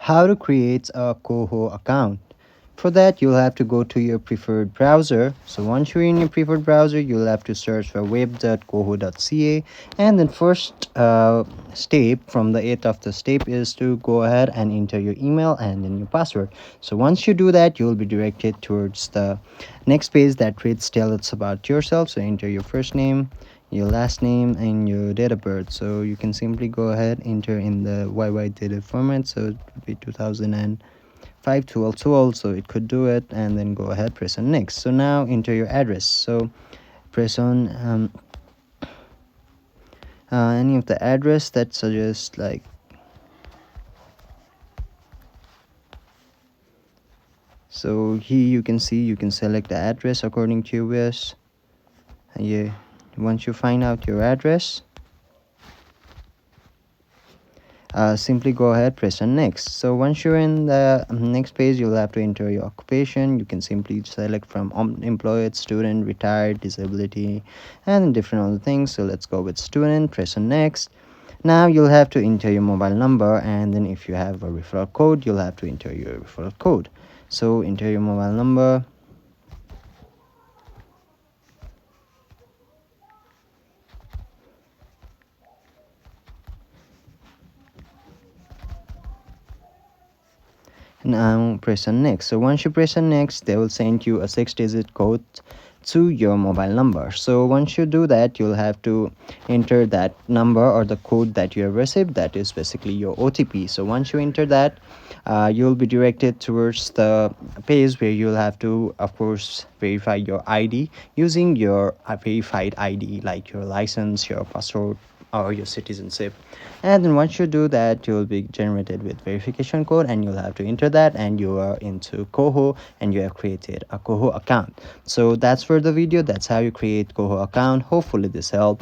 How to create a KOHO account. For that, you'll have to go to your preferred browser. So once you're in your preferred browser, you'll have to search for web.koho.ca, and then first step from the eighth of the step is to go ahead and enter your email and then your password. So once you do that, you'll be directed towards the next page that reads tell us about yourself. So enter your first name, your last name, and your date of birth. So you can simply go ahead enter in the YY data format, so it would be 2005 12 so it could do it, and then go ahead press on next. So now enter your address, so press on any of the address that suggests, like so here you can see you can select the address according to your wish. Yeah, once you find out your address, simply go ahead press on next. So once you're in the next page, you'll have to enter your occupation. You can simply select from employed, student, retired, disability, and different other things. So let's go with student, press on next. Now you'll have to enter your mobile number, and then if you have a referral code, you'll have to enter your referral code. So enter your mobile number. Now press on next. So once you press on next, they will send you a 6-digit code to your mobile number. So once you do that, you'll have to enter that number or the code that you have received, that is basically your OTP. So once you enter that, you'll be directed towards the page where you'll have to, of course, verify your ID using your verified ID, like your license, your passport, or your citizenship. And then once you do that, you'll be generated with verification code, and you'll have to enter that, and you are into KOHO and you have created a KOHO account. So that's for the video. That's how you create KOHO account. Hopefully this helps.